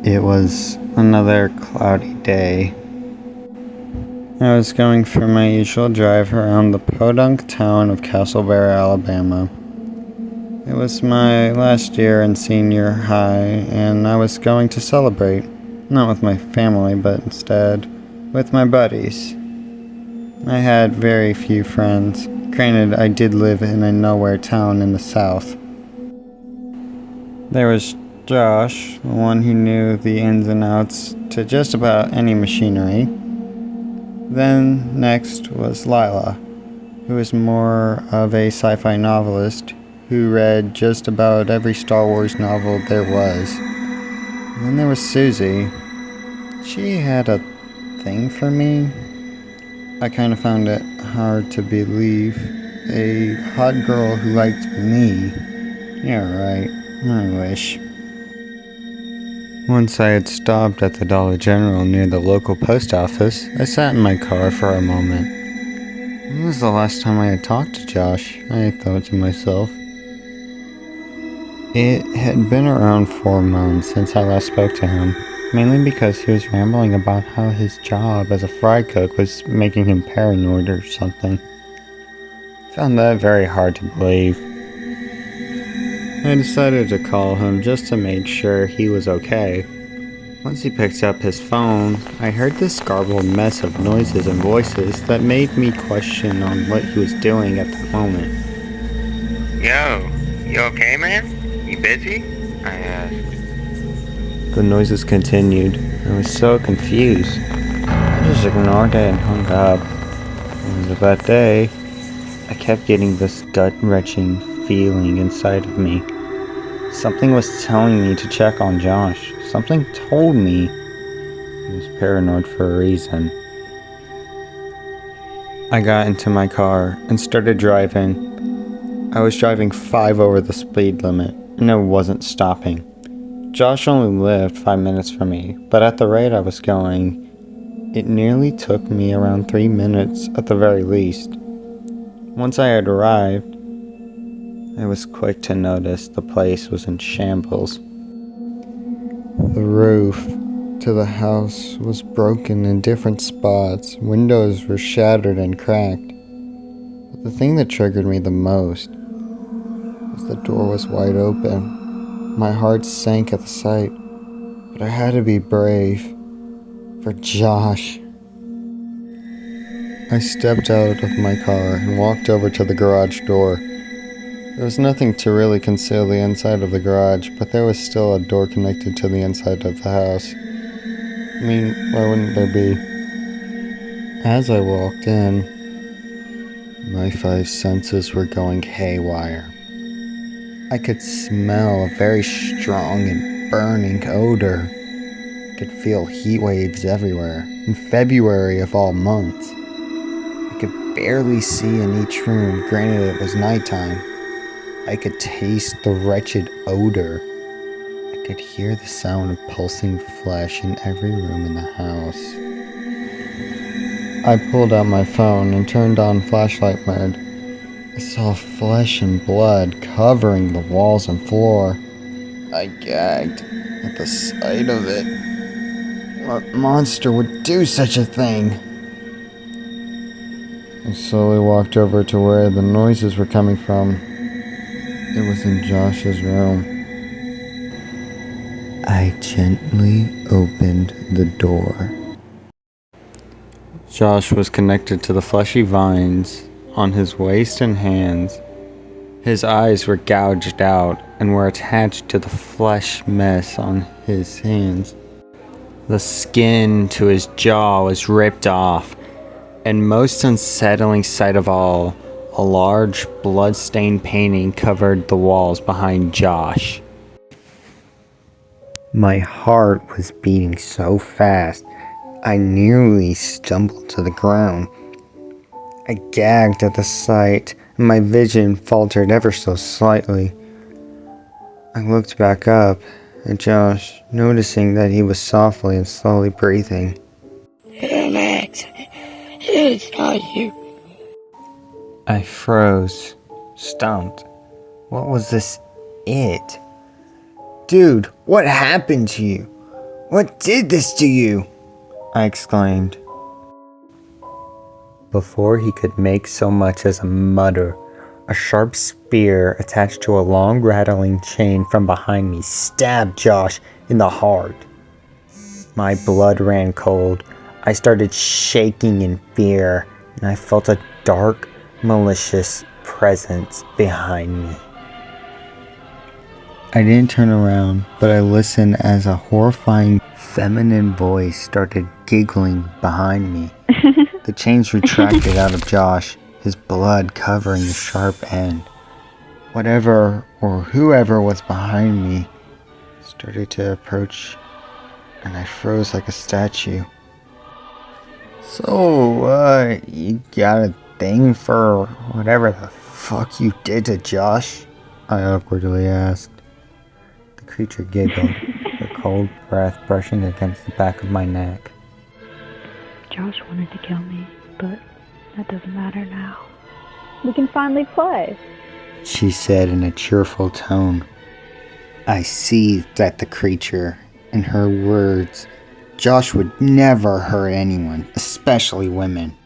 It was another cloudy day. I was going for my usual drive around the podunk town of Castleberry, Alabama. It was my last year in senior high, and I was going to celebrate, not with my family, but instead with my buddies. I had very few friends. Granted, I did live in a nowhere town in the south. There was Josh, the one who knew the ins and outs to just about any machinery. Then next was Lila, who was more of a sci-fi novelist who read just about every Star Wars novel there was. And then there was Susie. She had a thing for me. I kind of found it hard to believe. A hot girl who liked me. Yeah, right. I wish. Once I had stopped at the Dollar General near the local post office, I sat in my car for a moment. When was the last time I had talked to Josh? I thought to myself. It had been around 4 months since I last spoke to him, mainly because he was rambling about how his job as a fry cook was making him paranoid or something. I found that very hard to believe. I decided to call him just to make sure he was okay. Once he picked up his phone, I heard this garbled mess of noises and voices that made me question on what he was doing at the moment. Yo, you okay, man? You busy? I asked. The noises continued. I was so confused. I just ignored it and hung up. It was a bad day. I kept getting this gut-wrenching feeling inside of me. Something was telling me to check on Josh. Something told me he was paranoid for a reason. I got into my car and started driving. I was driving 5 over the speed limit, and it wasn't stopping. Josh only lived 5 minutes from me, but at the rate I was going, it nearly took me around 3 minutes at the very least. Once I had arrived, I was quick to notice the place was in shambles. The roof to the house was broken in different spots. Windows were shattered and cracked. But the thing that triggered me the most was the door was wide open. My heart sank at the sight, but I had to be brave for Josh. I stepped out of my car and walked over to the garage door. There was nothing to really conceal the inside of the garage, but there was still a door connected to the inside of the house. I mean, why wouldn't there be? As I walked in, my 5 senses were going haywire. I could smell a very strong and burning odor. I could feel heat waves everywhere, in February of all months. I could barely see in each room, granted it was nighttime. I could taste the wretched odor. I could hear the sound of pulsing flesh in every room in the house. I pulled out my phone and turned on flashlight mode. I saw flesh and blood covering the walls and floor. I gagged at the sight of it. What monster would do such a thing? I slowly walked over to where the noises were coming from. It was in Josh's room. I gently opened the door. Josh was connected to the fleshy vines on his waist and hands. His eyes were gouged out and were attached to the flesh mess on his hands. The skin to his jaw was ripped off, and most unsettling sight of all, a large blood-stained painting covered the walls behind Josh. My heart was beating so fast, I nearly stumbled to the ground. I gagged at the sight, and my vision faltered ever so slightly. I looked back up at Josh, noticing that he was softly and slowly breathing. Max, it's not you. I froze, stumped. What was this it? Dude, what happened to you? What did this to you? I exclaimed. Before he could make so much as a mutter, a sharp spear attached to a long rattling chain from behind me stabbed Josh in the heart. My blood ran cold. I started shaking in fear, and I felt a dark, malicious presence behind me. I didn't turn around, but I listened as a horrifying feminine voice started giggling behind me. The chains retracted out of Josh, his blood covering the sharp end. Whatever or whoever was behind me started to approach, and I froze like a statue. So, you got a thing for whatever the fuck you did to Josh? I awkwardly asked. The creature giggled, her cold breath brushing against the back of my neck. Josh wanted to kill me, but that doesn't matter now. We can finally play, she said in a cheerful tone. I seethed at the creature. In her words, Josh would never hurt anyone, especially women.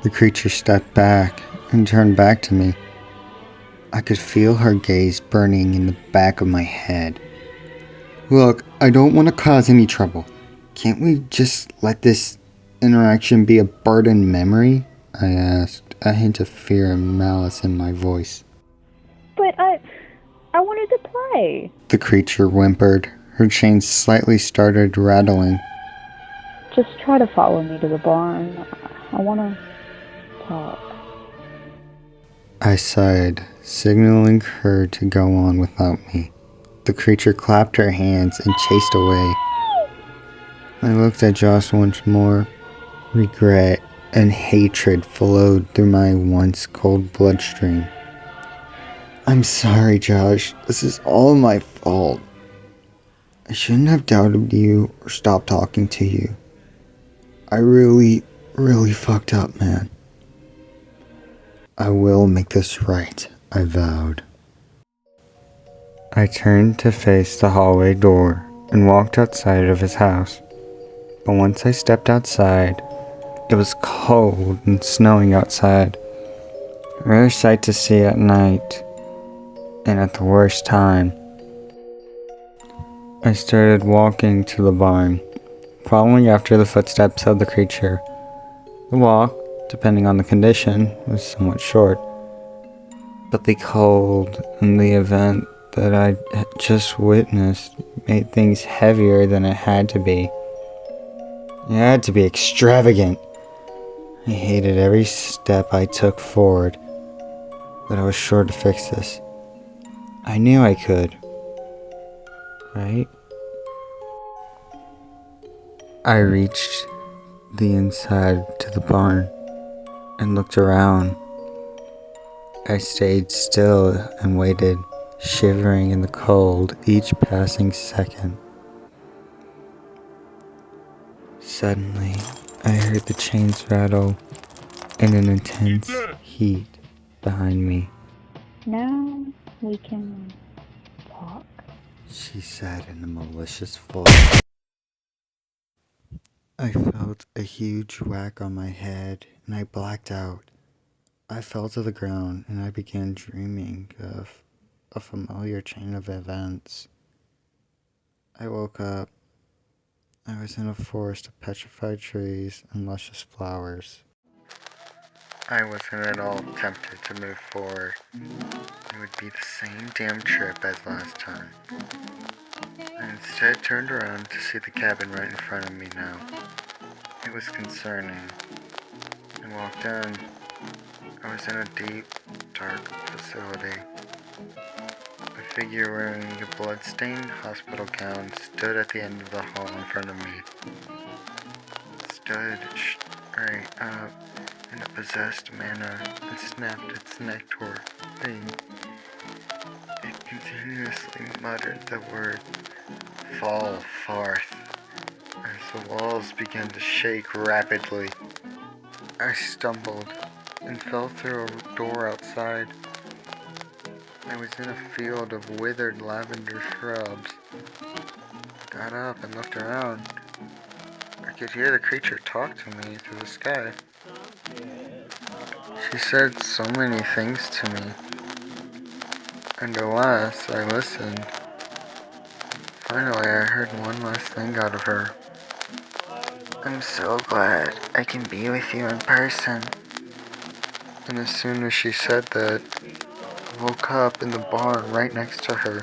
The creature stepped back and turned back to me. I could feel her gaze burning in the back of my head. Look, I don't want to cause any trouble. Can't we just let this interaction be a burdened memory? I asked, a hint of fear and malice in my voice. But I wanted to play. The creature whimpered. Her chain slightly started rattling. Just try to follow me to the barn. I want to talk. I sighed, signaling her to go on without me. The creature clapped her hands and chased away. I looked at Josh once more. Regret and hatred flowed through my once cold bloodstream. I'm sorry, Josh. This is all my fault. I shouldn't have doubted you or stopped talking to you. I really fucked up, man. I will make this right, I vowed. I turned to face the hallway door and walked outside of his house. But once I stepped outside, it was cold and snowing outside. A rare sight to see at night, and at the worst time. I started walking to the barn, following after the footsteps of the creature. The walk, depending on the condition, was somewhat short, but the cold and the event that I had just witnessed made things heavier than it had to be. It had to be extravagant. I hated every step I took forward, but I was sure to fix this. I knew I could. Right? I reached the inside to the barn and looked around. I stayed still and waited, shivering in the cold each passing second. Suddenly, I heard the chains rattle and an intense heat behind me. Now we can talk, she said in a malicious voice. I felt a huge whack on my head and I blacked out. I fell to the ground and I began dreaming of a familiar chain of events. I woke up. I was in a forest of petrified trees and luscious flowers. I wasn't at all tempted to move forward. It would be the same damn trip as last time. I instead turned around to see the cabin right in front of me now. It was concerning. I walked in. I was in a deep, dark facility. A figure wearing a blood-stained hospital gown stood at the end of the hall in front of me. It stood straight up in a possessed manner and snapped its neck toward me. It continuously muttered the word, "Fall forth," as the walls began to shake rapidly. I stumbled and fell through a door outside. I was in a field of withered lavender shrubs. got up and looked around. I could hear the creature talk to me through the sky. She said so many things to me. And alas, I listened. Finally, I heard one last thing out of her. I'm so glad I can be with you in person. And as soon as she said that, I woke up in the barn right next to her.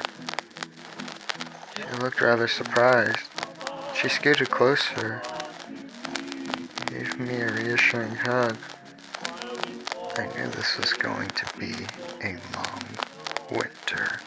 She looked rather surprised. She scooted closer, gave me a reassuring hug. I knew this was going to be a long winter.